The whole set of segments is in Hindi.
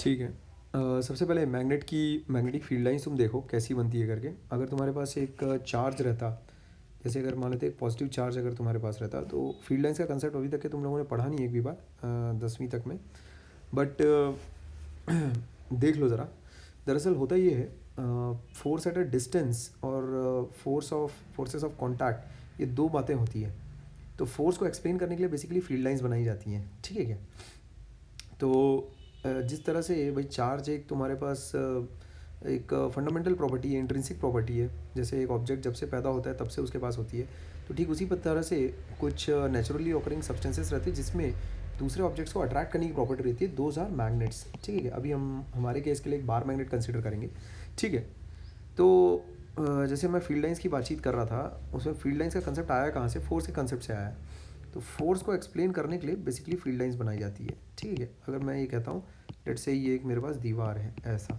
ठीक है। सबसे पहले मैग्नेटिक फील्ड लाइंस तुम देखो कैसी बनती है करके। अगर तुम्हारे पास एक चार्ज रहता, जैसे अगर मान लेते एक पॉजिटिव चार्ज अगर तुम्हारे पास रहता, तो फील्ड लाइंस का कंसेप्ट अभी तक के तुम लोगों ने पढ़ा नहीं एक भी बार 10वीं तक में। बट देख लो ज़रा। दरअसल होता ये है, फोर्स एट अ डिस्टेंस और फोर्सेस ऑफ कॉन्टैक्ट, ये दो बातें होती है। तो फोर्स को एक्सप्लेन करने के लिए बेसिकली फील्ड लाइंस बनाई जाती हैं, ठीक है क्या। तो जिस तरह से भाई चार्ज एक तुम्हारे पास एक फंडामेंटल प्रॉपर्टी है, इंट्रिंसिक प्रॉपर्टी है। जैसे एक ऑब्जेक्ट जब से पैदा होता है तब से उसके पास होती है, तो ठीक उसी तरह से कुछ नेचुरली ऑकरिंग सब्सटेंसेस रहते हैं जिसमें दूसरे ऑब्जेक्ट्स को अट्रैक्ट करने की प्रॉपर्टी रहती है। दोज आर मैग्नेट्स, ठीक है। अभी हम हमारे केस के लिए एक बार मैग्नेट कंसिडर करेंगे, ठीक है। तो जैसे मैं फील्ड लाइंस की बातचीत कर रहा था, उसमें फील्ड लाइंस का कंसेप्ट आया कहाँ से? फोर्स के कंसेप्ट से आया है। तो फोर्स को एक्सप्लेन करने के लिए बेसिकली फील्ड लाइंस बनाई जाती है, ठीक है। अगर मैं ये कहता हूँ लेट से ये एक मेरे पास दीवार है ऐसा,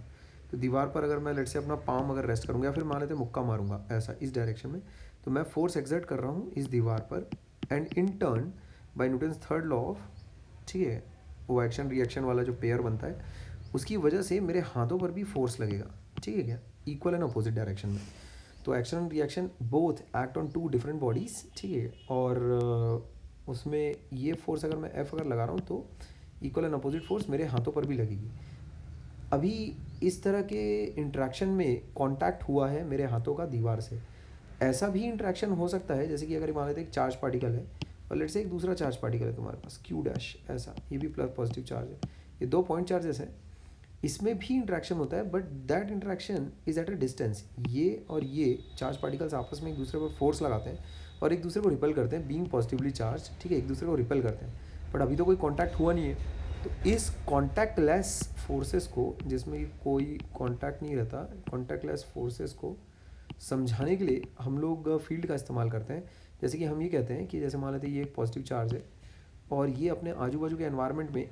तो दीवार पर अगर मैं लेट से अपना पाम अगर रेस्ट करूँगा या फिर मान लेते मुक्का मारूंगा ऐसा इस डायरेक्शन में, तो मैं फोर्स एक्सर्ट कर रहा हूँ इस दीवार पर। And in turn by Newton's third law of, ठीक है, वो एक्शन रिएक्शन वाला जो पेयर बनता है, उसकी वजह से मेरे हाथों पर भी फोर्स लगेगा, ठीक है क्या, इक्वल एंड अपोजिट डायरेक्शन में। तो action and reaction both act on two different bodies, ठीक है। और उसमें ये फोर्स अगर मैं एफ अगर लगा रहा हूँ तो इक्वल एंड अपोजिट फोर्स मेरे हाथों पर भी लगेगी। अभी इस तरह के इंट्रैक्शन में कांटेक्ट हुआ है मेरे हाथों का दीवार से। ऐसा भी इंट्रैक्शन हो सकता है जैसे कि अगर मान लेते एक चार्ज पार्टिकल है और लेट से एक दूसरा चार्ज पार्टिकल है तुम्हारे पास क्यू डैश ऐसा, ये भी प्लस पॉजिटिव चार्ज है, ये दो पॉइंट चार्जेस हैं, इसमें भी इंट्रैक्शन होता है but that interaction is at a distance. ये और ये चार्ज पार्टिकल्स आपस में एक दूसरे पर फोर्स लगाते हैं और एक दूसरे को रिपेल करते हैं, बीइंग पॉजिटिवली चार्ज, ठीक है, एक दूसरे को रिपेल करते हैं। बट अभी तो कोई कॉन्टैक्ट हुआ नहीं है, तो इस कॉन्टैक्टलेस फोर्सेस को, जिसमें कोई कॉन्टैक्ट नहीं रहता, कॉन्टैक्टलेस फोर्सेस को समझाने के लिए हम लोग फील्ड का इस्तेमाल करते हैं। जैसे कि हम ये कहते हैं कि जैसे मान लेते हैं ये एक पॉजिटिव चार्ज है और ये अपने आजू बाजू के एनवायरनमेंट में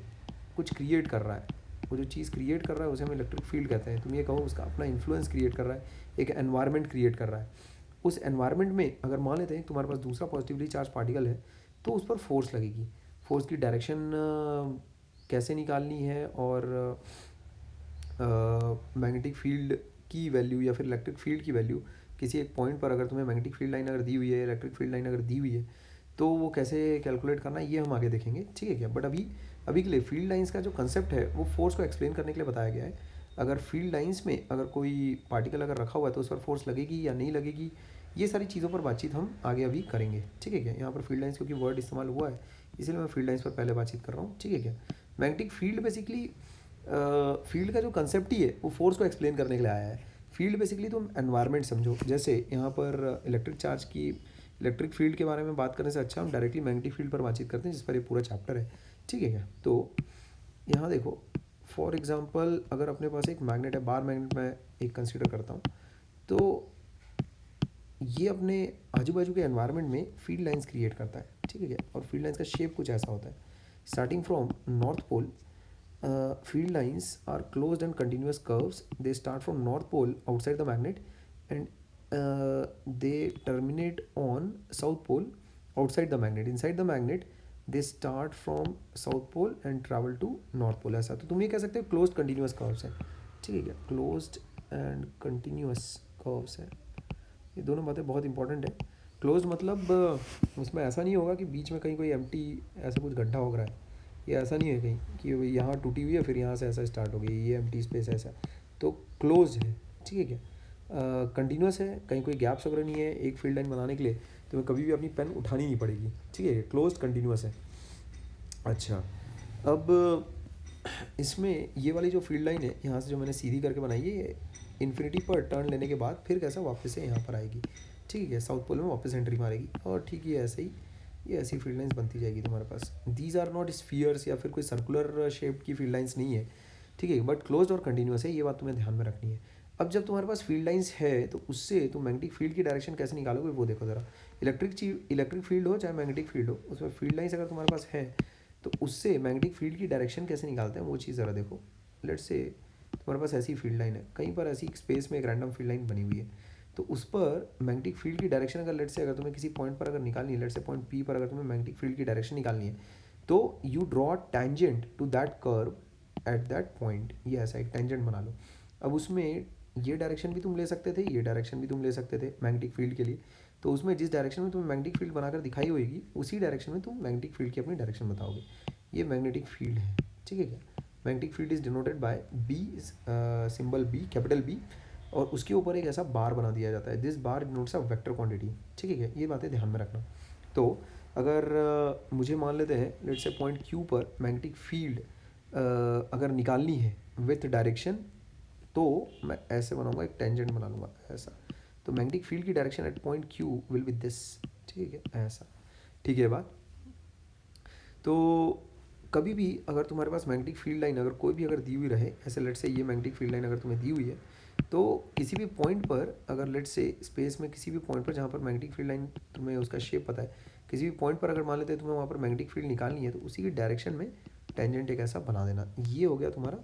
कुछ क्रिएट कर रहा है। वो जो चीज़ क्रिएट कर रहा है उसे हम इलेक्ट्रिक फील्ड कहते हैं। तुम ये कहो उसका अपना इन्फ्लुएंस क्रिएट कर रहा है, एक एनवायरनमेंट क्रिएट कर रहा है। उस एनवायरनमेंट में अगर मान लेते हैं तुम्हारे पास दूसरा पॉजिटिवली चार्ज पार्टिकल है, तो उस पर फोर्स लगेगी। फोर्स की डायरेक्शन कैसे निकालनी है और मैग्नेटिक फील्ड की वैल्यू या फिर इलेक्ट्रिक फील्ड की वैल्यू किसी एक पॉइंट पर अगर तुम्हें मैग्नेटिक फील्ड लाइन अगर दी हुई है, इलेक्ट्रिक फील्ड लाइन अगर दी हुई है, तो वो कैसे कैलकुलेट करना है ये हम आगे देखेंगे, ठीक है क्या। बट अभी अभी के लिए फील्ड लाइंस का जो कंसेप्ट है वो फोर्स को एक्सप्लेन करने के लिए बताया गया है। अगर फील्ड लाइंस में अगर कोई पार्टिकल अगर रखा हुआ है तो उस पर फोर्स लगेगी या नहीं लगेगी, ये सारी चीज़ों पर बातचीत हम आगे अभी करेंगे, ठीक है क्या। यहाँ पर फील्ड लाइंस क्योंकि वर्ड इस्तेमाल हुआ है इसलिए मैं फील्ड लाइंस पर पहले बातचीत कर रहा हूँ, ठीक है क्या। मैग्नेटिक फील्ड बेसिकली, फील्ड का जो कंसेप्ट ही है वो फोर्स को एक्सप्लेन करने के लिए आया है। फील्ड बेसिकली तुम एनवायरनमेंट समझो। जैसे यहाँ पर इलेक्ट्रिक चार्ज की इलेक्ट्रिक फील्ड के बारे में बात करने से अच्छा हम डायरेक्टली मैग्नेटिक फील्ड पर बातचीत करते हैं जिस पर ये पूरा चैप्टर है, ठीक है क्या। तो यहाँ देखो, फॉर एग्जांपल अगर अपने पास एक मैग्नेट है, बार मैग्नेट मैं एक कंसीडर करता हूँ, तो ये अपने आजू बाजू के एनवायरनमेंट में फील्ड लाइंस क्रिएट करता है, ठीक है क्या। और फील्ड लाइंस का शेप कुछ ऐसा होता है, starting from north pole, field lines are closed and continuous curves. They start from north pole outside the magnet and they terminate on south pole outside the magnet. Inside the magnet they start from south pole and travel to north pole। ऐसा तो तुम ये कह सकते हो closed continuous curves है, ठीक है क्या। closed and continuous curves है, ये दोनों बातें बहुत इंपॉर्टेंट है। क्लोज मतलब उसमें ऐसा नहीं होगा कि बीच में कहीं कोई एम्प्टी ऐसा कुछ गड्ढा हो रहा है, ये ऐसा नहीं है कहीं कि भाई यहाँ टूटी हुई है फिर यहाँ से ऐसा स्टार्ट हो गई ये एम्प्टी स्पेस ऐसा, तो क्लोज है, ठीक है क्या। कंटिन्यूस है, कहीं कोई गैप्स वगैरह नहीं है। एक फील्ड लाइन बनाने के लिए तुम्हें कभी भी अपनी पेन उठानी नहीं पड़ेगी, ठीक है। क्लोज कंटिन्यूस है। अच्छा, अब इसमें ये वाली जो फील्ड लाइन है यहाँ से जो मैंने सीधी करके बनाई है, ये इन्फिनिटी पर टर्न लेने के बाद फिर कैसा वापस से यहाँ पर आएगी, ठीक है, साउथ पोल में वापस एंट्री मारेगी और ठीक है ऐसे ही ये ऐसी फील्ड लाइंस बनती जाएगी तुम्हारे पास। दीज आर नॉट स्फीयर्स या फिर कोई सर्कुलर शेप की फील्ड लाइंस नहीं है, ठीक है, बट क्लोज और कंटिन्यूस है, ये बात तुम्हें ध्यान में रखनी है। अब जब तुम्हारे पास फील्ड लाइंस है तो उससे तुम मैग्नेटिक फील्ड की डायरेक्शन कैसे निकालोगे वो देखो ज़रा। इलेक्ट्रिक फील्ड हो चाहे मैग्नेटिक फील्ड हो, उसमें फील्ड लाइंस अगर तुम्हारे पास है तो उससे मैग्नेटिक फील्ड की डायरेक्शन कैसे निकालते हैं वो चीज़ ज़रा देखो। लेट्स से तुम्हारे पास ऐसी फील्ड लाइन है, कहीं पर ऐसी स्पेस में एक रैंडम फील्ड लाइन बनी हुई है, तो उस पर मैग्नेटिक फील्ड की डायरेक्शन अगर लेट्स से अगर तुम्हें किसी पॉइंट पर अगर निकालनी है, लेट्स से पॉइंट पी पर अगर तुम्हें मैग्नेटिक फील्ड की डायरेक्शन निकालनी है, तो you draw tangent to that curve at that point, ये ऐसा एक टेंजेंट बना लो। अब उसमें ये डायरेक्शन भी तुम ले सकते थे, ये डायरेक्शन भी तुम ले सकते थे मैग्नेटिक फील्ड के लिए। तो उसमें जिस डायरेक्शन में तुम्हें मैग्नेटिक फील्ड बनाकर दिखाई होगी उसी डायरेक्शन में तुम मैग्नेटिक फील्ड की अपनी डायरेक्शन बताओगे। ये मैग्नेटिक फील्ड है, ठीक है क्या। Magnetic field is denoted by B, symbol B, capital B, और उसके ऊपर एक ऐसा बार बना दिया जाता है, this bar denotes a vector quantity, ठीक है क्या। ये बातें ध्यान में रखना। तो अगर मुझे मान लेते हैं लेट्स से पॉइंट क्यू पर मैग्नेटिक फील्ड अगर निकालनी है विथ डायरेक्शन, तो मैं ऐसे बनाऊंगा, एक टेंजेंट बना लूँगा ऐसा। तो मैग्नेटिक फील्ड की direction at point Q will B this, ठीक है ऐसा, ठीक है बात। तो कभी भी अगर तुम्हारे पास मैग्नेटिक फील्ड लाइन अगर कोई भी अगर दी हुई रहे, ऐसे लेट से ये मैग्नेटिक फील्ड लाइन अगर तुम्हें दी हुई है, तो किसी भी पॉइंट पर अगर लेट से स्पेस में किसी भी पॉइंट पर जहाँ पर मैग्नेटिक फील्ड लाइन तुम्हें उसका शेप पता है, किसी भी पॉइंट पर अगर मान लेते हैं तुम्हें वहाँ पर मैग्नेटिक फील्ड निकालनी है, तो उसी की डायरेक्शन में टेंजेंट एक ऐसा बना देना। ये हो गया तुम्हारा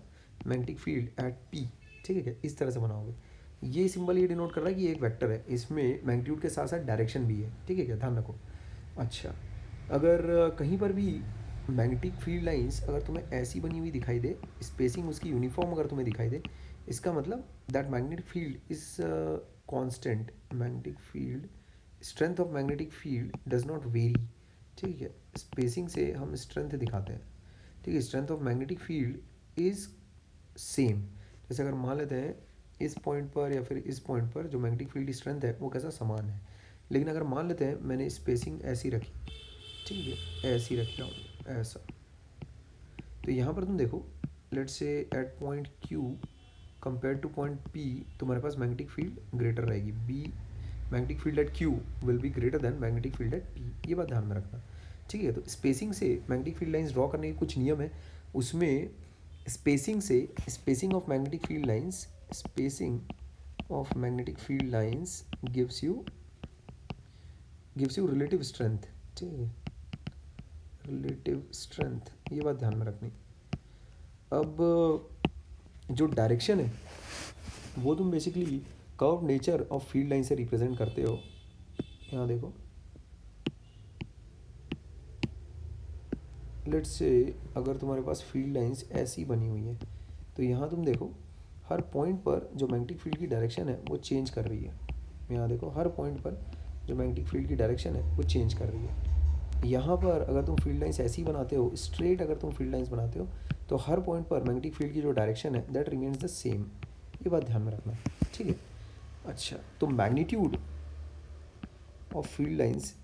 मैग्नेटिक फील्ड एट पी, ठीक है क्या। इस तरह से बनाओगे। ये सिंबल ये डिनोट कर रहा है कि ये एक वेक्टर है, इसमें मैग्नीट्यूड के साथ साथ डायरेक्शन भी है, ठीक है क्या, ध्यान रखो। अच्छा, अगर कहीं पर भी मैग्नेटिक फील्ड लाइंस अगर तुम्हें ऐसी बनी हुई दिखाई दे, स्पेसिंग उसकी यूनिफॉर्म अगर तुम्हें दिखाई दे, इसका मतलब that magnetic field is constant. Magnetic field, strength of magnetic field does not very, ठीक है। स्पेसिंग से हम स्ट्रेंथ दिखाते हैं, ठीक है। Strength of magnetic field is same. जैसे अगर मान लेते हैं इस पॉइंट पर या फिर इस पॉइंट पर जो मैग्नेटिक फील्ड की स्ट्रेंथ है वो कैसा समान है, लेकिन अगर मान लेते हैं मैंने स्पेसिंग ऐसी रखी, ठीक है, ऐसी रखी हूँ ऐसा, तो यहाँ पर तुम देखो let's say at point Q compare to point P तुम्हारे पास मैग्नेटिक फील्ड ग्रेटर रहेगी। B magnetic field at Q will be greater than magnetic field at P, ये बात ध्यान में रखना, ठीक है। तो स्पेसिंग से मैग्नेटिक फील्ड लाइंस ड्रॉ करने के कुछ नियम है, उसमें स्पेसिंग से, spacing of magnetic field lines, spacing of magnetic field lines gives you relative strength, ठीक है, रिलेटिव स्ट्रेंथ, ये बात ध्यान में रखनी। अब जो डायरेक्शन है वो तुम basically curve nature of field line से रिप्रेजेंट करते हो। यहाँ देखो लेट्स से अगर तुम्हारे पास फील्ड लाइंस ऐसी बनी हुई है, तो यहाँ तुम देखो हर पॉइंट पर जो मैग्नेटिक फील्ड की डायरेक्शन है वो चेंज कर रही है। यहाँ देखो हर पॉइंट पर जो मैग्नेटिक फील्ड की डायरेक्शन है वो चेंज कर रही है। यहाँ पर अगर तुम फील्ड लाइंस ऐसी बनाते हो, स्ट्रेट अगर तुम फील्ड लाइंस बनाते हो, तो हर पॉइंट पर मैग्नेटिक फील्ड की जो डायरेक्शन है दैट रिमेन्स द सेम, ये बात ध्यान में रखना, ठीक है। अच्छा, तो magnitude of field lines,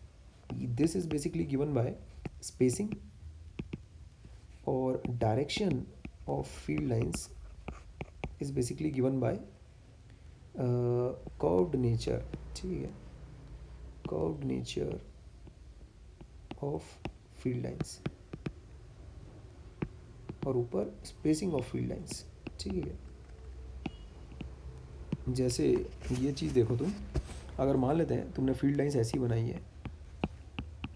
this is basically given by spacing, और direction of field lines is basically given by curved nature, ठीक है, curved nature of field lines, और ऊपर स्पेसिंग ऑफ फील्ड लाइंस, ठीक है। जैसे ये चीज़ देखो तुम, अगर मान लेते हैं तुमने फील्ड लाइंस ऐसी बनाई है,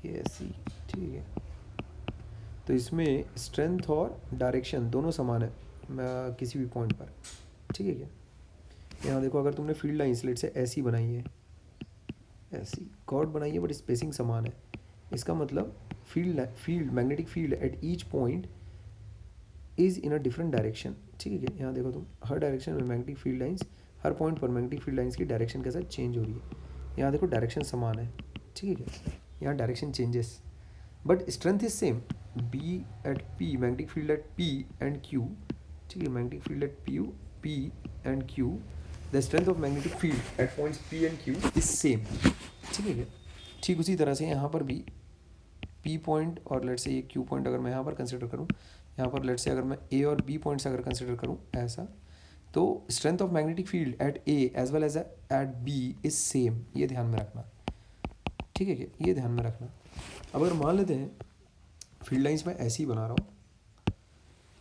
ये ऐसी, ठीक है, तो इसमें स्ट्रेंथ और डायरेक्शन दोनों समान है किसी भी पॉइंट पर, ठीक है क्या। यहाँ देखो अगर तुमने फील्ड लाइंस लेट से ऐसी बनाई है, ऐसी कॉर्ड बनाई है बट स्पेसिंग समान है, इसका मतलब field magnetic field at each point is in a different direction, ठीक है क्या। यहाँ देखो तुम हर डायरेक्शन में मैग्नेटिक फील्ड लाइंस, हर पॉइंट पर मैग्नेटिक फील्ड लाइंस की डायरेक्शन के साथ चेंज हो रही है। यहाँ देखो डायरेक्शन समान है, ठीक है क्या, यहाँ direction changes but strength is same. B at P, magnetic field at P and Q, ठीक है, magnetic field at P and Q, the strength of magnetic field at points P and Q is same, ठीक है क्या। ठीक उसी तरह से यहाँ पर भी पी पॉइंट और लेट से ये क्यू पॉइंट अगर मैं यहाँ पर कंसिडर करूँ, यहाँ पर लेट से अगर मैं ए और बी पॉइंट्स अगर कंसिडर करूँ ऐसा, तो strength of magnetic field at A as well as at B is same, ये ध्यान में रखना, ठीक है क्या, ये ध्यान में रखना। अब अगर मान लेते हैं फील्ड लाइंस मैं ऐसी ही बना रहा हूँ,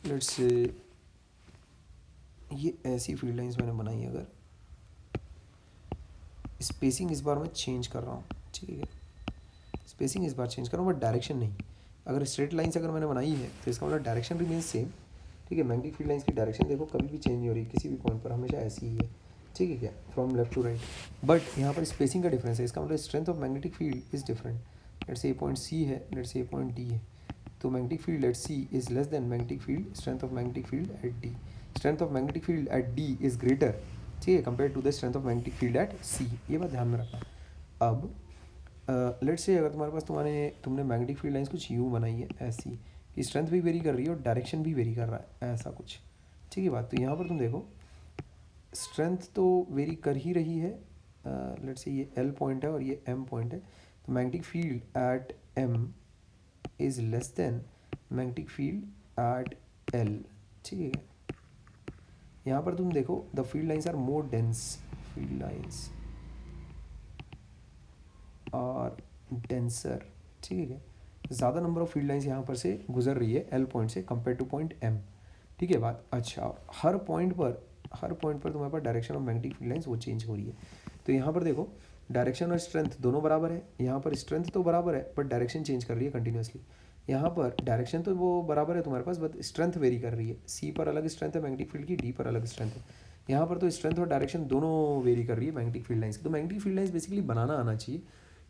लेट्स से ये ऐसी फील्ड लाइंस मैंने बनाई है, अगर स्पेसिंग इस बार मैं चेंज कर रहा हूँ, ठीक है, स्पेसिंग इस बार चेंज कर रहा हूँ बट डायरेक्शन नहीं। अगर स्ट्रेट लाइंस अगर मैंने बनाई है तो इसका मतलब डायरेक्शन रिमेन्स सेम, ठीक है। मैग्नेटिक फील्ड लाइंस की डायरेक्शन देखो कभी भी चेंज नहीं हो रही किसी भी पॉइंट पर, हमेशा ऐसी ही है, ठीक है क्या, from left to right. But यहाँ पर स्पेसिंग का डिफरेंस है, इसका मतलब strength of magnetic field is different. Let's say ये पॉइंट सी है, लेट्स से ये पॉइंट डी है, तो magnetic field at C is less than magnetic field strength of magnetic field at D, strength of magnetic field at D is greater, ठीक है, compare to the strength of magnetic field at C. ये बात ध्यान में रखना। अब लेट्स से अगर तुम्हारे पास तुमने मैग्नेटिक फील्ड लाइंस कुछ यूँ बनाई है ऐसी कि स्ट्रेंथ भी वेरी कर रही है और डायरेक्शन भी वेरी कर रहा है, ऐसा कुछ, ठीक है बात। तो यहाँ पर तुम देखो स्ट्रेंथ तो वेरी कर ही रही है, लेट्स से ये एल पॉइंट है और ये एम पॉइंट है, तो magnetic field at M is less than magnetic field at L, ठीक है। यहाँ पर तुम देखो the field lines are more dense, field lines और डेंसर, ठीक है, ज़्यादा नंबर ऑफ फील्ड लाइंस यहाँ पर से गुजर रही है एल पॉइंट से कंपेयर टू पॉइंट एम, ठीक है बात। अच्छा, हर पॉइंट पर तुम्हारे पास direction of magnetic field lines वो चेंज हो रही है। तो यहाँ पर देखो डायरेक्शन और स्ट्रेंथ दोनों बराबर है, यहाँ पर स्ट्रेंथ तो बराबर है बट डायरेक्शन चेंज कर रही है कंटिन्यूसली। यहाँ पर डायरेक्शन तो वो बराबर है तुम्हारे पास बट स्ट्रेंथ वेरी कर रही है, सी पर अलग स्ट्रेंथ है मैग्नेटिक फील्ड की, डी पर अलग स्ट्रेंथ है। यहाँ पर तो स्ट्रेंथ और डायरेक्शन दोनों वेरी कर रही है मैग्नेटिक फील्ड लाइंस की। तो मैग्नेटिक फील्ड लाइंस बेसिकली बनाना आना चाहिए,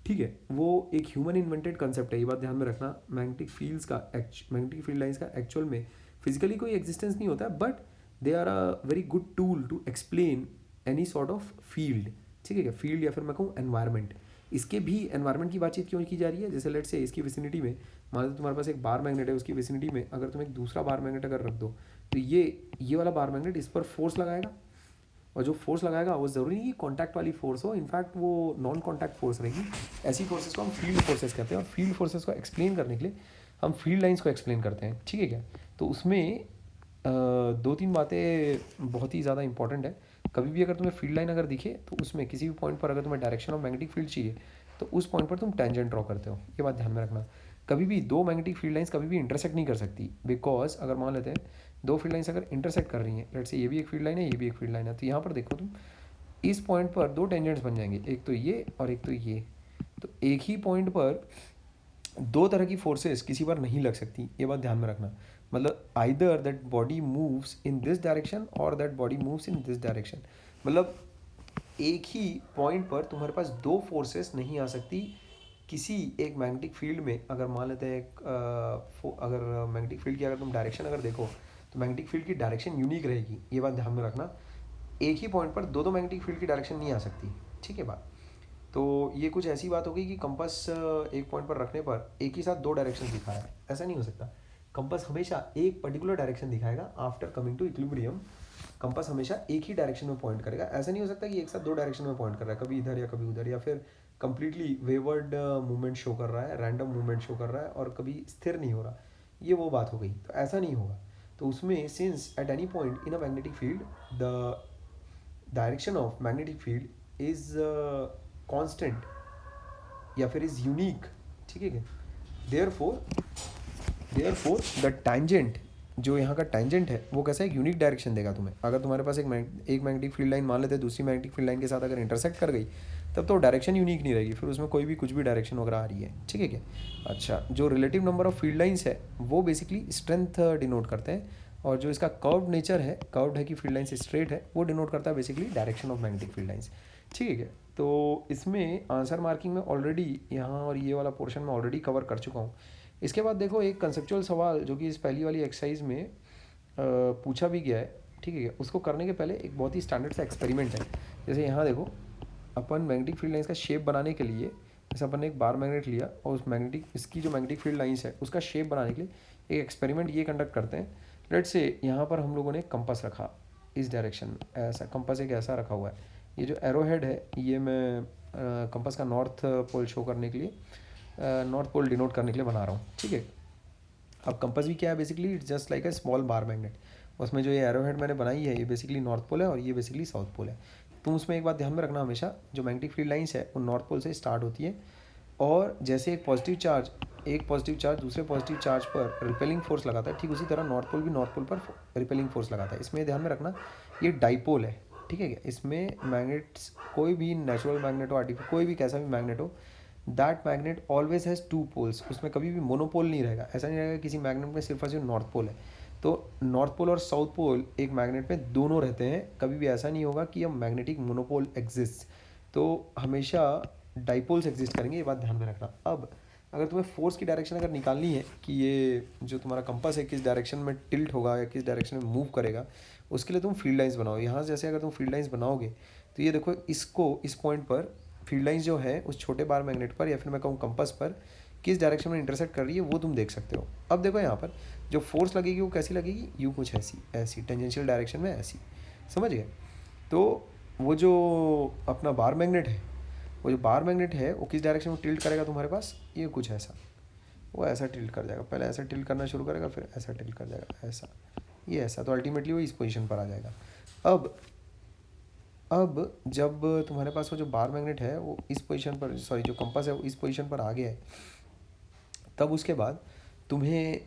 ठीक है, वो एक ह्यूमन इन्वेंटेड कंसेप्ट है, ये बात ध्यान में रखना। मैग्नेटिक फील्ड लाइंस का एक्चुअल में फिजिकली कोई एग्जिस्टेंस नहीं होता है but they are a very good tool to explain any sort of field, ठीक है, फील्ड या फिर मैं कहूँ एनवायरनमेंट। इसके भी एनवायरनमेंट की बातचीत क्यों की जा रही है, जैसे लेट से इसकी विसिनिटी में मान लो तुम्हारे पास एक बार मैग्नेट है, उसकी विसिनिटी में अगर तुम एक दूसरा बार मैग्नेट अगर रख दो तो ये वाला बार मैग्नेट इस पर फोर्स लगाएगा, और जो फोर्स लगाएगा वो ज़रूरी नहीं कि कॉन्टैक्ट वाली फोर्स हो, इनफैक्ट वो नॉन कॉन्टैक्ट फोर्स रहेगी। ऐसी फोर्सेस को हम फील्ड फोर्सेस कहते हैं, और फील्ड फोर्सेस को एक्सप्लेन करने के लिए हम फील्ड लाइंस को एक्सप्लेन करते हैं, ठीक है क्या। तो उसमें दो तीन बातें बहुत ही ज़्यादा इंपॉर्टेंट है। कभी भी अगर तुम्हें फील्ड लाइन अगर दिखे तो उसमें किसी भी पॉइंट पर अगर तुम्हें डायरेक्शन ऑफ मैग्नेटिक फील्ड चाहिए तो उस पॉइंट पर तुम टेंजेंट ड्रॉ करते हो, ये बात ध्यान में रखना। कभी भी दो मैग्नेटिक फील्ड लाइंस कभी भी इंटरसेक्ट नहीं कर सकती, बिकॉज अगर मान लेते हैं दो फील्ड लाइंस अगर इंटरसेक्ट कर रही हैं, लेट्स से ये भी एक फील्ड लाइन है ये भी एक फील्ड लाइन है, तो यहाँ पर देखो तुम इस पॉइंट पर दो टेंजेंट्स बन जाएंगे, एक तो ये और एक तो ये। तो एक ही पॉइंट पर दो तरह की फोर्सेस किसी पर नहीं लग सकती, ये बात ध्यान में रखना। मतलब either that body moves in this direction और that body moves in this direction, मतलब एक ही पॉइंट पर तुम्हारे पास दो फोर्सेस नहीं आ सकती किसी एक मैग्नेटिक फील्ड में। अगर मान लेते हैं अगर मैग्नेटिक फील्ड की अगर तुम डायरेक्शन अगर देखो तो मैग्नेटिक फील्ड की डायरेक्शन यूनिक रहेगी, ये बात ध्यान में रखना। एक ही पॉइंट पर दो मैग्नेटिक फील्ड की डायरेक्शन नहीं आ सकती, ठीक है बात। तो ये कुछ ऐसी बात हो गई कि कंपास एक पॉइंट पर रखने पर एक ही साथ दो डायरेक्शन दिखा रहा है, ऐसा नहीं हो सकता। कंपास हमेशा एक पर्टिकुलर डायरेक्शन दिखाएगा after coming to equilibrium. Compass हमेशा एक ही डायरेक्शन में पॉइंट करेगा, ऐसा नहीं हो सकता कि एक साथ दो डायरेक्शन में पॉइंट कर रहा है, कभी इधर या कभी उधर, या फिर कंप्लीटली वेवर्ड मूवमेंट शो कर रहा है, रैंडम मूवमेंट शो कर रहा है और कभी स्थिर नहीं हो रहा, ये वो बात हो गई। तो ऐसा नहीं होगा। तो उसमें since at any point in a magnetic field the direction of magnetic field is constant या फिर इज यूनिक, ठीक है। देयरफॉर द टैंजेंट, जो यहाँ का टैंजेंट है वो कैसा है, यूनिक डायरेक्शन देगा तुम्हें। अगर तुम्हारे पास एक मैग्नेटिक फील्ड लाइन मान लेते हैं दूसरी मैग्नेटिक फील्ड लाइन के साथ अगर इंटरसेक्ट कर गई तब तो डायरेक्शन यूनिक नहीं रहेगी, फिर उसमें कोई भी कुछ भी डायरेक्शन वगैरह आ रही है, ठीक है क्या। अच्छा, जो relative number of field lines है वो बेसिकली स्ट्रेंथ डिनोट करते हैं, और जो इसका कर्व्ड नेचर है, कर्व्ड है कि फील्ड लाइंस स्ट्रेट है, वो डिनोट करता है basically direction of magnetic field lines, ठीक है क्या। तो इसमें आंसर मार्किंग में ऑलरेडी यहाँ और ये वाला पोर्शन में ऑलरेडी कवर कर चुका हूँ। इसके बाद देखो एक कंसेप्चुअल सवाल जो कि इस पहली वाली एक्सरसाइज में पूछा भी गया है, ठीक है। उसको करने के पहले एक बहुत ही स्टैंडर्ड सा एक्सपेरिमेंट है। जैसे यहाँ देखो अपन मैग्नेटिक फील्ड लाइंस का शेप बनाने के लिए जैसे अपन ने एक बार मैग्नेट लिया और उस इसकी जो मैग्नेटिक फील्ड लाइंस है उसका शेप बनाने के लिए एक एक्सपेरिमेंट ये कंडक्ट करते हैं। लेट्स से यहाँ पर हम लोगों ने कंपास रखा इस डायरेक्शन में, ऐसा कंपास एक ऐसा रखा हुआ है। ये जो एरो हेड है ये मैं कंपास का नॉर्थ पोल शो करने के लिए, नॉर्थ पोल डिनोट करने के लिए बना रहा हूँ, ठीक है। अब कंपास भी क्या है, basically it's just like a small bar magnet. उसमें जो ये एरो हेड मैंने बनाई है ये बेसिकली नॉर्थ पोल है और ये बेसिकली साउथ पोल है। तुम उसमें एक बात ध्यान में रखना, हमेशा जो मैग्नेटिक फील्ड लाइंस है वो नॉर्थ पोल से स्टार्ट होती है, और जैसे एक पॉजिटिव चार्ज दूसरे पॉजिटिव चार्ज पर रिपेलिंग फोर्स लगाता है, ठीक उसी तरह नॉर्थ पोल भी नॉर्थ पोल पर रिपेलिंग फोर्स लगाता है। इसमें ध्यान में रखना ये डाइपोल है, ठीक है। इसमें मैग्नेट्स कोई भी नेचुरल मैग्नेट हो, आर्टिफिशियल कोई भी कैसा भी मैग्नेट हो, that magnet always has two poles. उसमें कभी भी मोनोपोल नहीं रहेगा, ऐसा नहीं रहेगा किसी मैग्नेट में सिर्फ और सिर्फ नॉर्थ पोल है। तो नॉर्थ पोल और साउथ पोल एक मैग्नेट में दोनों रहते हैं, कभी भी ऐसा नहीं होगा कि अब मैग्नेटिक मोनोपोल एग्जिस्ट। तो हमेशा डाइपोल्स एग्जिस्ट करेंगे, ये बात ध्यान में रखना। अब अगर तुम्हें फोर्स की डायरेक्शन अगर निकालनी है कि ये जो तुम्हारा कंपास है किस डायरेक्शन में टिल्ट होगा या किस डायरेक्शन में मूव करेगा, उसके लिए तुम फील्ड लाइंस बनाओ। यहाँ से जैसे अगर तुम फील्ड लाइंस बनाओगे तो ये देखो इसको इस पॉइंट पर फील्ड लाइंस जो है उस छोटे बार मैग्नेट पर या फिर मैं कहूँ कंपास पर किस डायरेक्शन में इंटरसेक्ट कर रही है वो तुम देख सकते हो। अब देखो यहाँ पर जो फोर्स लगेगी वो कैसी लगेगी, यूँ कुछ ऐसी ऐसी टेंजेंशियल डायरेक्शन में ऐसी, समझ गए। तो वो जो अपना बार मैग्नेट है, वो जो बार मैग्नेट है वो किस डायरेक्शन में टिल्ट करेगा तुम्हारे पास, ये कुछ ऐसा, वो ऐसा टिल्ट कर जाएगा, पहले ऐसा टिल्ट करना शुरू करेगा फिर ऐसा टिल्ट कर जाएगा, ऐसा, ये ऐसा, तो अल्टीमेटली वो इस पोजीशन पर आ जाएगा। अब जब तुम्हारे पास वो जो बार मैग्नेट है वो इस पोजीशन पर, सॉरी जो कंपास है वो इस पोजीशन पर आ गया है, तब उसके बाद तुम्हें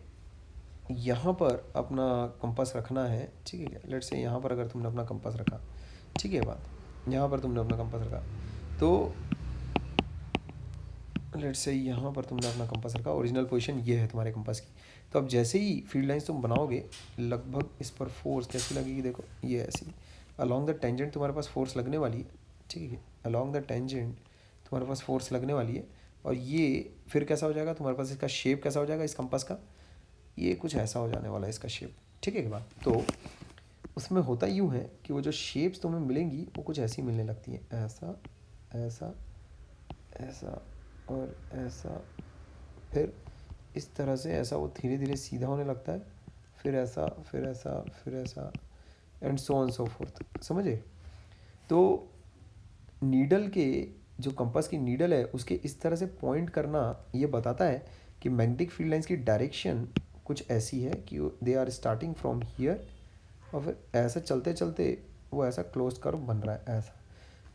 यहाँ पर अपना कंपास रखना है, ठीक है। लेट्स से यहाँ पर अगर तुमने अपना कंपास रखा, ठीक है बात, यहाँ पर तुमने अपना कंपास रखा, तो लेट्स से यहाँ पर तुमने अपना कंपास रखा, ओरिजिनल पोजीशन ये है तुम्हारे कंपास की। तो अब जैसे ही फील्ड लाइंस तुम बनाओगे, लगभग इस पर फोर्स कैसी लगेगी, देखो ये ऐसी, अलॉन्ग द टेंजेंट तुम्हारे पास फोर्स लगने वाली है, ठीक है, अलॉन्ग द टेंजेंट तुम्हारे पास फोर्स लगने वाली है। और ये फिर कैसा हो जाएगा तुम्हारे पास, इसका शेप कैसा हो जाएगा इस कंपास का, ये कुछ ऐसा हो जाने वाला है इसका शेप, ठीक है बात। तो उसमें होता यूँ है कि वो जो शेप्स तुम्हें मिलेंगी वो कुछ ऐसी मिलने लगती हैं, ऐसा ऐसा ऐसा और ऐसा, फिर इस तरह से ऐसा वो धीरे धीरे सीधा होने लगता है, फिर ऐसा फिर ऐसा फिर ऐसा, and so on so fourth, समझे। तो नीडल के जो कंपास की नीडल है उसके इस तरह से पॉइंट करना ये बताता है कि मैग्नेटिक फील्ड लाइंस की डायरेक्शन कुछ ऐसी है कि they are starting from here और फिर ऐसा चलते चलते वो ऐसा क्लोज कर्व बन रहा है ऐसा।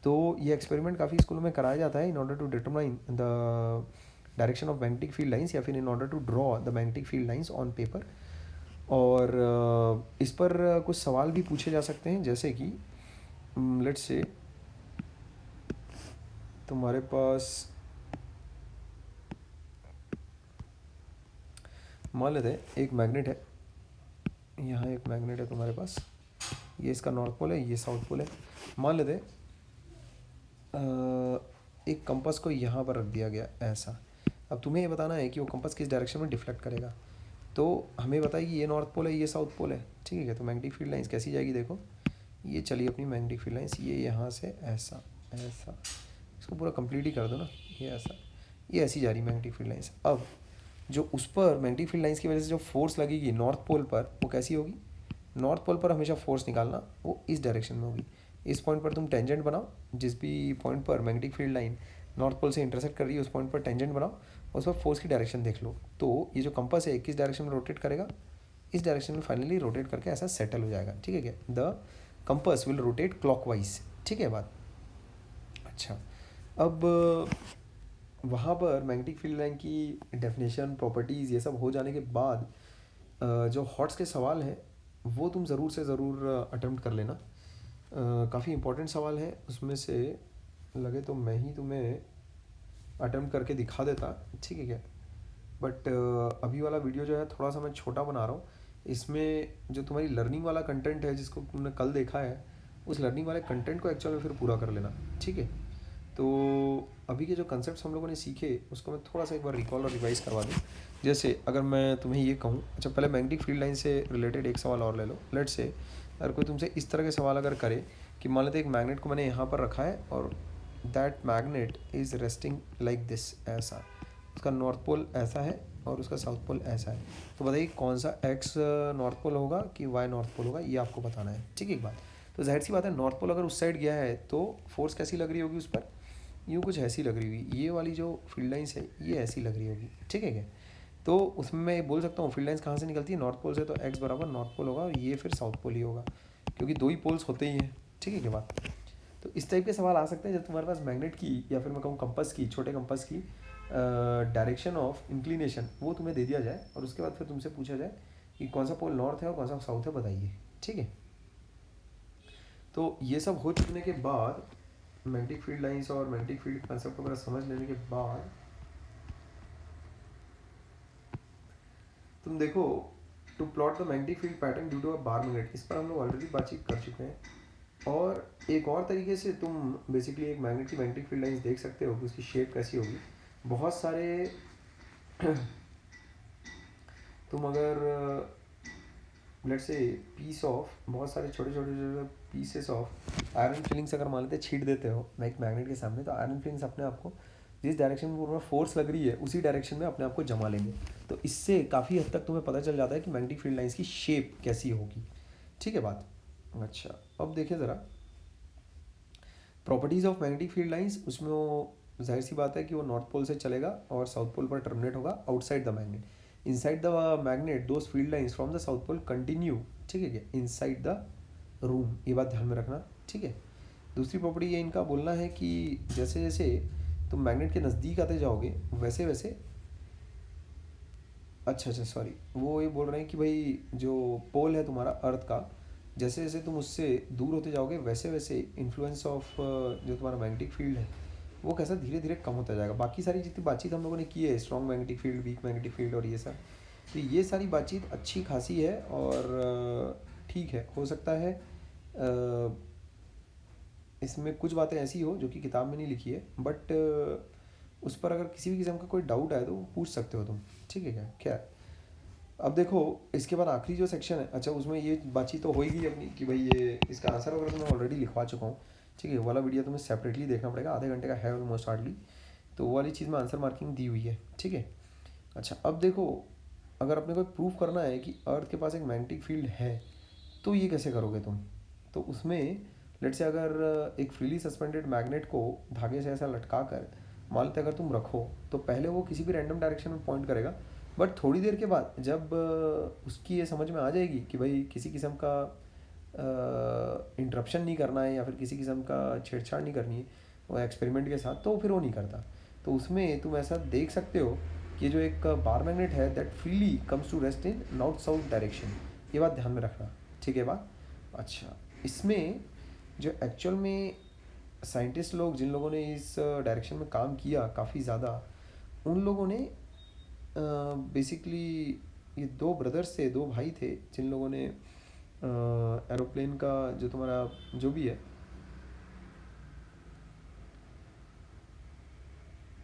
तो ये एक्सपेरिमेंट काफ़ी स्कूलों में कराया जाता है in order to determine the direction of magnetic field lines या फिर in order to draw the magnetic field lines on paper. और इस पर कुछ सवाल भी पूछे जा सकते हैं, जैसे कि लेट्स से तुम्हारे पास मान लेते हैं एक मैग्नेट है, यहाँ एक मैग्नेट है तुम्हारे पास, ये इसका नॉर्थ पोल है ये साउथ पोल है। मान लेते एक कंपास को यहाँ पर रख दिया गया ऐसा। अब तुम्हें ये बताना है कि वो कंपास किस डायरेक्शन में डिफ्लेक्ट करेगा। तो हमें बताइए ये नॉर्थ पोल है ये साउथ पोल है, ठीक है। तो मैग्नेटिक फील्ड लाइंस कैसी जाएगी, देखो ये चलिए अपनी मैग्नेटिक फील्ड लाइंस, ये यहाँ से ऐसा ऐसा, इसको पूरा कंप्लीट ही कर दो ना, ये ऐसा, ये ऐसी जा रही मैग्नेटिक फील्ड लाइंस। अब जो उस पर मैग्नेटिक फील्ड लाइंस की वजह से जो फोर्स लगेगी नॉर्थ पोल पर वो कैसी होगी, नॉर्थ पोल पर हमेशा फोर्स निकालना वो इस डायरेक्शन में होगी। इस पॉइंट पर तुम टेंजेंट बनाओ, जिस भी पॉइंट पर magnetic field line north pole से इंटरसेक्ट कर रही है उस पॉइंट पर टेंजेंट बनाओ, उस पर फोर्स की डायरेक्शन देख लो। तो ये जो कंपास है किस डायरेक्शन में रोटेट करेगा, इस डायरेक्शन में फाइनली रोटेट करके ऐसा सेटल हो जाएगा, ठीक है क्या। The compass will rotate clockwise, ठीक है बात। अच्छा, अब वहाँ पर मैग्नेटिक फील्ड लाइन की डेफिनेशन प्रॉपर्टीज़ ये सब हो जाने के बाद जो हॉट्स के सवाल हैं वो तुम ज़रूर से ज़रूर अटेम्प्ट कर लेना। काफ़ी इंपॉर्टेंट सवाल है, उसमें से लगे तो मैं ही तुम्हें अटेम्प्ट करके दिखा देता, ठीक है क्या। बट अभी वाला वीडियो जो है थोड़ा सा मैं छोटा बना रहा हूँ, इसमें जो तुम्हारी लर्निंग वाला कंटेंट है जिसको तुमने कल देखा है उस लर्निंग वाले कंटेंट को एक्चुअल में फिर पूरा कर लेना, ठीक है। तो अभी के जो कंसेप्ट हम लोगों ने सीखे उसको मैं थोड़ा सा एक बार रिकॉल और रिवाइज करवा दूँ। जैसे अगर मैं तुम्हें ये कहूँ, अच्छा पहले मैग्नेटिक फील्ड लाइन से रिलेटेड एक सवाल और ले लो। लेट से अगर कोई तुमसे इस तरह के सवाल अगर करे कि मान लेते एक मैग्नेट को मैंने यहाँ पर रखा है और that magnet is resting like this, ऐसा, उसका नॉर्थ पोल ऐसा है और उसका साउथ पोल ऐसा है, तो बताइए कौन सा एक्स नॉर्थ पोल होगा कि वाई नॉर्थ पोल होगा, ये आपको बताना है, ठीक है। एक बात तो जाहिर सी बात है नॉर्थ पोल अगर उस साइड गया है तो फोर्स कैसी लग रही होगी उस पर, यूँ कुछ ऐसी लग रही होगी, ये वाली जो फील्ड लाइंस है ये ऐसी लग रही होगी, ठीक है क्या। तो उसमें मैं ये बोल सकता हूँ फील्ड लाइंस कहाँ से निकलती है, नॉर्थ पोल से, तो एक्स बराबर नॉर्थ पोल होगा और ये फिर साउथ पोल ही होगा, क्योंकि दो ही पोल्स होते ही हैं, ठीक है क्या बात। तो इस टाइप के सवाल आ सकते हैं जब तुम्हारे पास मैग्नेट की या फिर मैं कहूँ कंपास की, छोटे कंपास की डायरेक्शन ऑफ इंक्लिनेशन वो तुम्हें दे दिया जाए और उसके बाद फिर तुमसे पूछा जाए कि कौन सा पोल नॉर्थ है और कौन सा साउथ है बताइए, ठीक है। तो ये सब हो चुकने के बाद मैग्नेटिक फील्ड लाइंस और मैग्नेटिक फील्ड कंसेप्ट वगैरह समझ लेने के बाद तुम देखो to plot the magnetic field pattern due to a bar magnet, इस पर हम लोग ऑलरेडी बातचीत कर चुके हैं। और एक और तरीके से तुम बेसिकली एक मैग्नेट की मैग्नेटिक फील्ड लाइंस देख सकते हो कि उसकी शेप कैसी होगी। बहुत सारे तुम अगर लेट्स से पीस ऑफ बहुत सारे छोटे छोटे छोटे पीसेस ऑफ आयरन फिलिंग्स अगर मान लेते छीट देते हो लाइक मैग्नेट के सामने, तो आयरन फिलिंग्स अपने आप को जिस डायरेक्शन में पूरा फोर्स लग रही है उसी डायरेक्शन में अपने आप को जमा लेंगे। तो इससे काफ़ी हद तक तुम्हें पता चल जाता है कि मैग्नेटिक फील्ड लाइंस की शेप कैसी होगी। ठीक है बात। अच्छा अब देखिए ज़रा properties of magnetic field lines. उसमें वो जाहिर सी बात है कि वो नॉर्थ पोल से चलेगा और साउथ पोल पर टर्मिनेट होगा outside the magnet. Inside the magnet those field lines from the south pole continue, ठीक है क्या, इनसाइड द रूम। ये बात ध्यान में रखना, ठीक है। दूसरी प्रॉपर्टी ये इनका बोलना है कि जैसे जैसे तुम मैग्नेट के नज़दीक आते जाओगे वैसे वैसे, अच्छा सॉरी, वो ये बोल रहे हैं कि भाई जो पोल है तुम्हारा अर्थ का, जैसे जैसे तुम उससे दूर होते जाओगे वैसे वैसे इन्फ्लुएंस ऑफ जो तुम्हारा मैग्नेटिक फील्ड है वो कैसा धीरे धीरे कम होता जाएगा। बाकी सारी जितनी बातचीत हम लोगों ने की है, strong magnetic field, weak magnetic field और ये सब, तो ये सारी बातचीत अच्छी खासी है और ठीक है। हो सकता है इसमें कुछ बातें ऐसी हो जो कि किताब में नहीं लिखी है, बट उस पर अगर किसी भी किस्म का कोई डाउट आए तो पूछ सकते हो तुम, ठीक है क्या। क्या अब देखो इसके बाद आखिरी जो सेक्शन है, अच्छा उसमें ये बातचीत तो होगी अपनी कि भाई ये इसका आंसर वगैरह तो मैं ऑलरेडी लिखवा चुका हूँ, ठीक है। वो वाला वीडियो तुम्हें सेपरेटली देखना पड़ेगा, आधे घंटे का है ऑलमोस्ट हार्डली, तो वो वाली चीज़ में आंसर मार्किंग दी हुई है, ठीक है। अच्छा अब देखो अगर अपने को प्रूफ करना है कि अर्थ के पास एक मैग्नेटिक फील्ड है तो ये कैसे करोगे तुम। तो उसमें लेट से अगर एक फ्रीली सस्पेंडेड मैग्नेट को धागे से ऐसा लटका कर मान लेते अगर तुम रखो तो पहले वो किसी भी रैंडम डायरेक्शन में पॉइंट करेगा, बट थोड़ी देर के बाद जब उसकी ये समझ में आ जाएगी कि भाई किसी किस्म का इंटरप्शन नहीं करना है या फिर किसी किस्म का छेड़छाड़ नहीं करनी है वो एक्सपेरिमेंट के साथ, तो फिर वो नहीं करता। तो उसमें तुम ऐसा देख सकते हो कि जो एक बार मैग्नेट है that freely comes to rest in north south direction. ये बात ध्यान में रखना, ठीक है बात। अच्छा इसमें जो एक्चुअल में साइंटिस्ट लोग जिन लोगों ने इस डायरेक्शन में काम किया काफ़ी ज़्यादा, उन लोगों ने बेसिकली ये दो ब्रदर्स थे, दो भाई थे जिन लोगों ने एरोप्लेन का जो तुम्हारा जो भी है,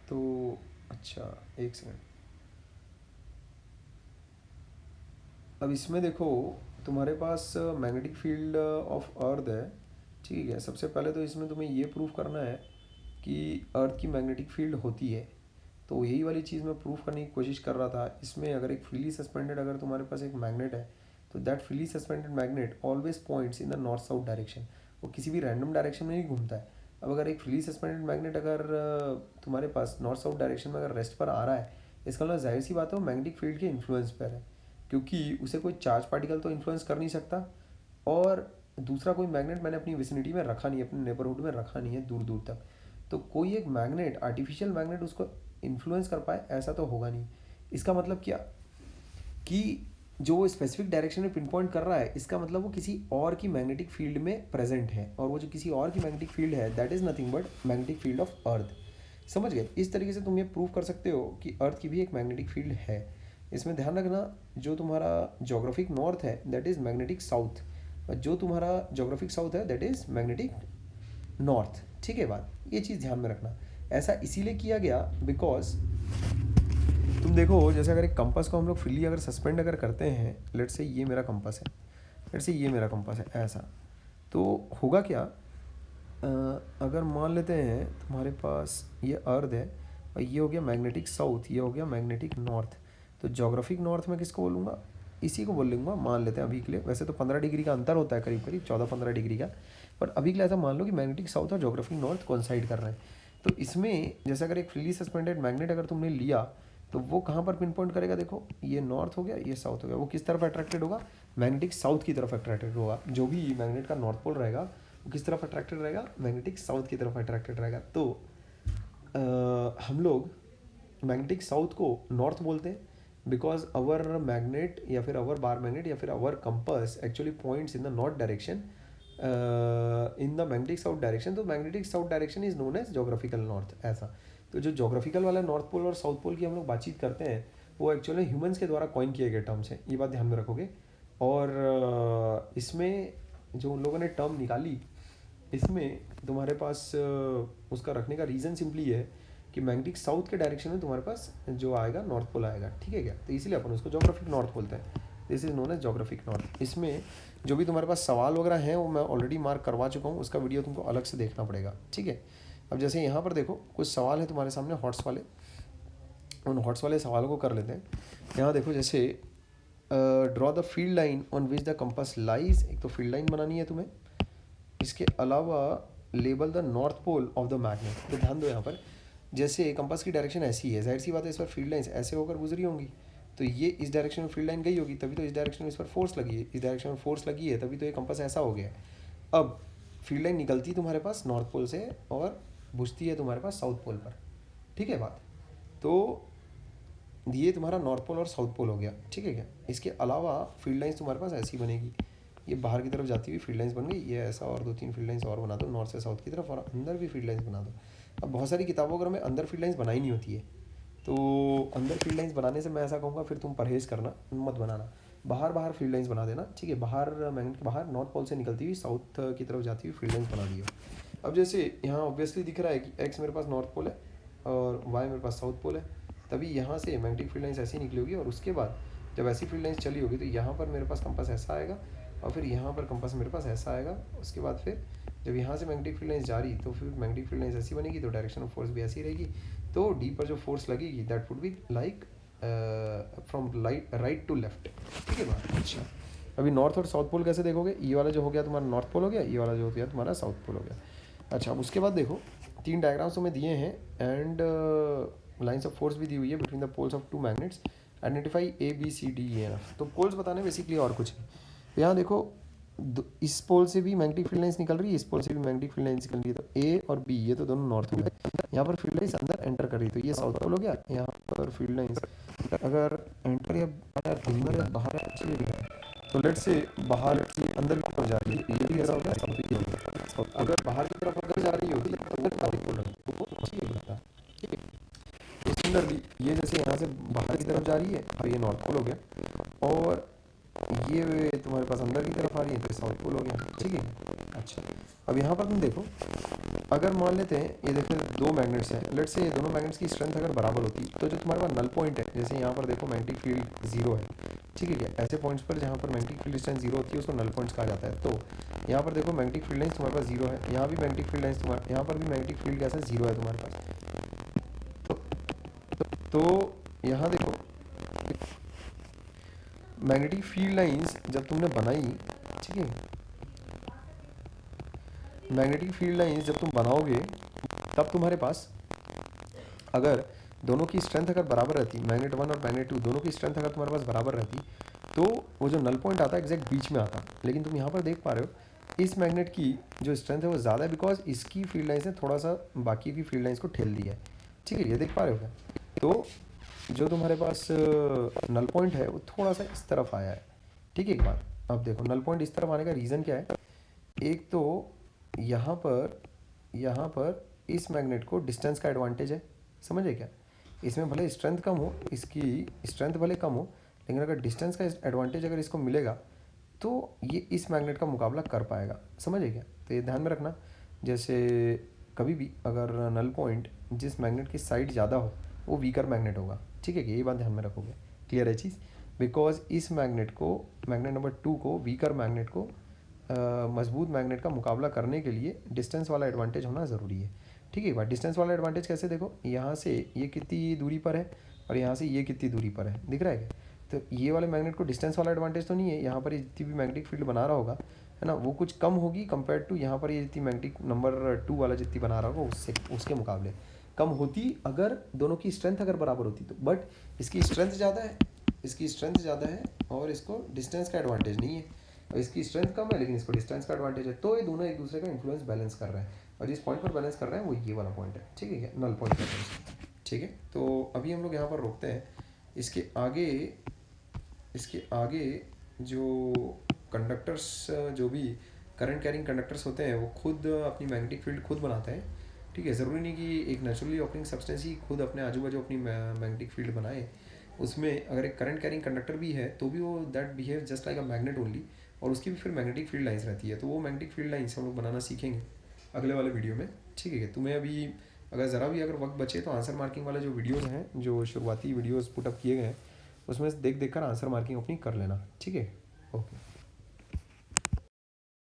तो अच्छा एक सेकंड। अब इसमें देखो तुम्हारे पास मैग्नेटिक फील्ड ऑफ अर्थ है, ठीक है। सबसे पहले तो इसमें तुम्हें ये प्रूफ करना है कि अर्थ की मैग्नेटिक फील्ड होती है, तो यही वाली चीज़ मैं प्रूफ करने की कोशिश कर रहा था। इसमें अगर एक फ्रीली सस्पेंडेड अगर तुम्हारे पास एक मैग्नेट है तो that freely suspended magnet always points in the north south direction, वो किसी भी रैंडम डायरेक्शन में नहीं घूमता है। अब अगर एक फ्रीली सस्पेंडेड मैग्नेट अगर तुम्हारे पास नॉर्थ साउथ डायरेक्शन में अगर रेस्ट पर आ रहा है, इसका मतलब जाहिर सी बात है वो मैग्नेटिक फील्ड के इन्फ्लुएंस पर है, क्योंकि उसे कोई चार्ज पार्टिकल तो इन्फ्लुएंस कर नहीं सकता और दूसरा कोई मैग्नेट मैंने अपनी विसिनिटी में रखा नहीं है, अपने नेबरहुड में रखा नहीं है दूर दूर तक। तो कोई एक मैग्नेट आर्टिफिशियल मैग्नेट उसको इन्फ्लुएंस कर पाए ऐसा तो होगा नहीं। इसका मतलब क्या कि जो वो स्पेसिफिक डायरेक्शन में पिन पॉइंट कर रहा है इसका मतलब वो किसी और की मैग्नेटिक फील्ड में प्रेजेंट है, और वो जो किसी और की मैग्नेटिक फील्ड है that is nothing but magnetic field of earth. समझ गए। इस तरीके से तुम ये प्रूव कर सकते हो कि अर्थ की भी एक मैग्नेटिक फील्ड है। इसमें ध्यान रखना जो तुम्हारा जोग्राफिक नॉर्थ है दैट इज़ मैग्नेटिक साउथ, और जो तुम्हारा जोग्राफिक साउथ है दैट इज़ मैग्नेटिक नॉर्थ, ठीक है बात। ये चीज़ ध्यान में रखना। ऐसा इसीलिए किया गया बिकॉज तुम देखो जैसे अगर एक कंपास को हम लोग फ्रीली अगर सस्पेंड अगर करते हैं, लेट्स से ये मेरा कंपास है, लेट्स से ये मेरा कंपास है ऐसा, तो होगा क्या अगर मान लेते हैं तुम्हारे पास ये अर्थ है और ये हो गया मैग्नेटिक साउथ, ये हो गया मैग्नेटिक नॉर्थ, तो जोग्राफिक नॉर्थ में किसको बोलूँगा, इसी को बोल लूँगा मान लेते हैं अभी के लिए। वैसे तो 15 डिग्री का अंतर होता है, करीब करीब 14-15 डिग्री का, पर अभी के लिए ऐसा मान लो कि मैग्नेटिक साउथ और जोग्राफिक नॉर्थ कोइंसाइड कर रहे हैं। तो इसमें जैसे अगर एक फ्रीली सस्पेंडेड मैग्नेट अगर तुमने लिया तो वो कहाँ पर पिन पॉइंट करेगा, देखो ये नॉर्थ हो गया ये साउथ हो गया, वो किस तरफ अट्रैक्टेड होगा, मैग्नेटिक साउथ की तरफ अट्रैक्टेड होगा। जो भी मैग्नेट का नॉर्थ पोल रहेगा वो किस तरफ अट्रैक्टेड रहेगा, मैग्नेटिक साउथ की तरफ अट्रैक्टेड रहेगा। तो हम लोग मैग्नेटिक साउथ को नॉर्थ बोलते हैं बिकॉज अवर मैग्नेट या फिर अवर बार मैग्नेट या फिर our compass actually points in the north direction in the magnetic south direction. तो magnetic south direction is known as geographical north ऐसा। तो जो जोग्राफिकल वाला नॉर्थ पोल और साउथ पोल की हम लोग बातचीत करते हैं वो एक्चुअली ह्यूमंस के द्वारा कॉइन किए गए टर्म्स हैं, ये बात ध्यान में रखोगे। और इसमें जो उन लोगों ने टर्म निकाली, इसमें तुम्हारे पास उसका रखने का रीज़न सिंपली है कि मैग्नेटिक साउथ के डायरेक्शन में तुम्हारे पास जो आएगा नॉर्थ पोल आएगा, ठीक है क्या। तो इसीलिए अपन उसको जोग्राफिक नॉर्थ बोलते हैं, this is known as geographic north. इसमें जो भी तुम्हारे पास सवाल वगैरह हैं वो मैं ऑलरेडी मार्क करवा चुका हूँ, उसका वीडियो तुमको अलग से देखना पड़ेगा, ठीक है। अब जैसे यहाँ पर देखो कुछ सवाल है तुम्हारे सामने हॉट्स वाले, उन हॉट्स वाले सवालों को कर लेते हैं। यहाँ देखो जैसे draw the field line on which the compass lies, एक तो फील्ड लाइन बनानी है तुम्हें, इसके अलावा label the north pole of the magnet. तो ध्यान दो यहाँ पर, जैसे कंपास की डायरेक्शन ऐसी है, जाहिर सी बात है इस पर फील्ड लाइन्स ऐसे होकर गुजरी होंगी, तो ये इस डायरेक्शन में फील्ड लाइन गई होगी, तभी तो इस डायरेक्शन में इस पर फोर्स लगी है, इस डायरेक्शन में फोर्स लगी है, तभी तो ये कंपास ऐसा हो गया है। अब फील्ड लाइन निकलती तुम्हारे पास नॉर्थ पोल से और बुझती है तुम्हारे पास साउथ पोल पर, ठीक है बात। तो ये तुम्हारा नॉर्थ पोल और साउथ पोल हो गया, ठीक है क्या। इसके अलावा फील्ड लाइन्स तुम्हारे पास ऐसी बनेगी, ये बाहर की तरफ जाती हुई फील्ड लाइन्स बन गई, ये ऐसा और 2-3 फील्ड लाइन्स और बना दो नॉर्थ से साउथ की तरफ, और अंदर भी फील्ड लाइन्स बना दो। अब बहुत सारी किताबों वगैरह में अंदर फील्ड लाइन्स बनाई नहीं होती है, तो अंदर फील्ड लाइन्स बनाने से मैं ऐसा कहूँगा फिर तुम परहेज़ करना, मत बनाना, बाहर बाहर फील्ड लाइन्स बना देना, ठीक है। बाहर मैग्नेट के बाहर नॉर्थ पोल से निकलती हुई साउथ की तरफ जाती हुई फील्ड लाइन्स बना दियो। अब जैसे यहाँ ऑब्वियसली दिख रहा है कि एक्स मेरे पास नॉर्थ पोल है और वाई मेरे पास साउथ पोल है, तभी यहाँ से मैग्नेटिक फील्ड लाइन्स ऐसी निकली होगी, और उसके बाद जब ऐसी फील्ड लाइन्स चली होगी तो यहाँ पर मेरे पास कंपास ऐसा आएगा, और फिर यहाँ पर कंपास मेरे पास ऐसा आएगा। उसके बाद फिर जब यहाँ से मैग्नेटिक फील्ड लाइन्स जा रही तो फिर मैग्नेटिक फील्ड लाइन्स ऐसी बनेगी, तो डायरेक्शन ऑफ फोर्स भी ऐसी रहेगी, तो डी पर जो फोर्स लगेगी that would be like from right to left, ठीक है बात। अच्छा, अभी नॉर्थ और साउथ पोल कैसे देखोगे, ये वाला जो हो गया तुम्हारा नॉर्थ पोल हो गया, ये वाला जो हो गया तुम्हारा साउथ पोल हो गया। अच्छा, अब उसके बाद देखो 3 डायग्राम्स में दिए हैं एंड लाइन्स ऑफ फोर्स भी दी हुई है between the poles of 2 magnets, identify A B C D E and F. तो पोल्स बताने बेसिकली और कुछ नहीं। तो यहाँ देखो इस पोल से भी मैग्नेटिक फील्ड लाइन्स निकल रही है, इस पोल से भी मैग्नेटिक फील्ड लाइन्स निकल रही है, तो ए और बी ये तो दोनों नॉर्थ हो गए, यहाँ पर फील्ड लाइन्स अंदर एंटर कर रही है, तो ये साउथ पोल हो गया। यहाँ पर फील्ड लाइन्स अगर एंटर या अंदर या बाहर तो लेट से बाहर से अंदर की तरफ जा रही है, ये भी ऐसा होगा, साउथ की तरफ। अगर बाहर की तरफ अगर जा रही होगी तो अंदर साउथ पोल तो ठीक है, ठीक है। तो सिमिलरली ये जैसे यहाँ से बाहर की तरफ जा रही है तो ये नॉर्थ पोल हो गया, और ये तुम्हारे पास अंदर की तरफ आ रही है तो साउथ पोल हो गया, ठीक है। अच्छा, अब यहाँ पर तुम देखो, अगर मान लेते हैं ये देखो 2 मैग्नेट्स हैं, लेट से ये दोनों मैग्नेट्स की स्ट्रेंथ अगर बराबर होती तो जो तुम्हारे पास नल पॉइंट है, जैसे यहाँ पर देखो मैग्नेटिक फील्ड 0 है, ठीक है क्या। ऐसे पॉइंट्स पर जहाँ पर मैग्नेटिक फील्ड स्ट्रेंथ 0 होती है उसको नल पॉइंट्स कहा जाता है। तो यहाँ पर देखो मैग्नेटिक फील्ड लाइन्स तुम्हारे पास 0 है, यहाँ भी मैग्नेटिक फील्ड लाइन्स तुम्हारे, यहाँ पर भी मैग्नेटिक फील्ड कैसा 0 है तुम्हारे पास। तो यहाँ देखो मैग्नेटिक फील्ड लाइंस जब तुमने बनाई, ठीक है, मैग्नेटिक फील्ड लाइंस जब तुम बनाओगे तब तुम्हारे पास अगर दोनों की स्ट्रेंथ अगर बराबर रहती, मैग्नेट 1 और मैग्नेट 2 दोनों की स्ट्रेंथ अगर तुम्हारे पास बराबर रहती तो वो जो नल पॉइंट आता है एग्जैक्ट बीच में आता। लेकिन तुम यहाँ पर देख पा रहे हो इस मैग्नेट की जो स्ट्रेंथ है वो ज़्यादा है, बिकॉज इसकी फील्ड लाइन्स ने थोड़ा सा बाकी की फील्ड लाइन्स को ठेल दिया है, ठीक है, ये देख पा रहे हो क्या। तो जो तुम्हारे पास नल पॉइंट है वो थोड़ा सा इस तरफ आया है, ठीक है। एक बात अब देखो नल पॉइंट इस तरफ आने का रीज़न क्या है, एक तो यहाँ पर इस मैग्नेट को डिस्टेंस का एडवांटेज है, समझे क्या। इसमें भले स्ट्रेंथ कम हो, इसकी स्ट्रेंथ भले कम हो, लेकिन अगर डिस्टेंस का एडवांटेज अगर इसको मिलेगा तो ये इस मैग्नेट का मुकाबला कर पाएगा, समझे क्या। तो ये ध्यान में रखना, जैसे कभी भी अगर नल पॉइंट जिस मैग्नेट की साइड ज़्यादा हो वो वीकर मैग्नेट होगा, ठीक है, यही बात ध्यान में रखोगे, क्लियर है चीज़। बिकॉज इस मैग्नेट को, मैग्नेट नंबर 2 को, वीकर मैग्नेट को मजबूत मैग्नेट का मुकाबला करने के लिए डिस्टेंस वाला एडवांटेज होना ज़रूरी है, ठीक है। बात डिस्टेंस वाला एडवांटेज कैसे, देखो यहाँ से ये कितनी दूरी पर है और यहाँ से ये कितनी दूरी पर है, दिख रहा है क्या। तो ये वाले मैग्नेट को डिस्टेंस वाला एडवांटेज तो नहीं है, यहाँ पर ये जितनी भी मैग्नेटिक फील्ड बना रहा होगा, है ना, वो कुछ कम होगी कंपेयर टू यहाँ पर ये जितनी मैग्नेटिक नंबर 2 वाला जितनी बना रहा होगा उससे, उसके मुकाबले कम होती अगर दोनों की स्ट्रेंथ अगर बराबर होती तो। बट इसकी स्ट्रेंथ ज़्यादा है, इसकी स्ट्रेंथ ज़्यादा है और इसको डिस्टेंस का एडवांटेज नहीं है, और इसकी स्ट्रेंथ कम है लेकिन इसको डिस्टेंस का एडवांटेज है, तो ये दोनों एक दूसरे का इन्फ्लुएंस बैलेंस कर रहे हैं, और जिस पॉइंट पर बैलेंस कर रहे हैं वो ये वाला पॉइंट है, ठीक है क्या, नल पॉइंट कर रहे हैं, ठीक है। तो अभी हम लोग यहाँ पर रोकते हैं, इसके आगे जो कंडक्टर्स, जो भी करंट कैरिंग कंडक्टर्स होते हैं वो खुद अपनी मैग्नेटिक फील्ड खुद बनाते हैं, ठीक है। ज़रूरी नहीं कि एक नेचुरली ऑपरेटिंग सब्सटेंस ही खुद अपने आजू बाजू अपनी मैग्नेटिक फील्ड बनाए, उसमें अगर एक करंट कैरिंग कंडक्टर भी है तो भी वो that behave just like a magnet only, और उसकी भी फिर मैग्नेटिक फील्ड लाइन्स रहती है, तो वो मैग्नेटिक फील्ड लाइन्स हम लोग बनाना सीखेंगे अगले वाले वीडियो में, ठीक है। तुम्हें अभी अगर ज़रा भी अगर वक्त बचे तो आंसर मार्किंग वाले जो वीडियोज़ हैं, जो शुरुआती वीडियोज़ पुटअप किए गए हैं, उसमें से देख देख कर आंसर मार्किंग अपनी कर लेना, ठीक है। ओके।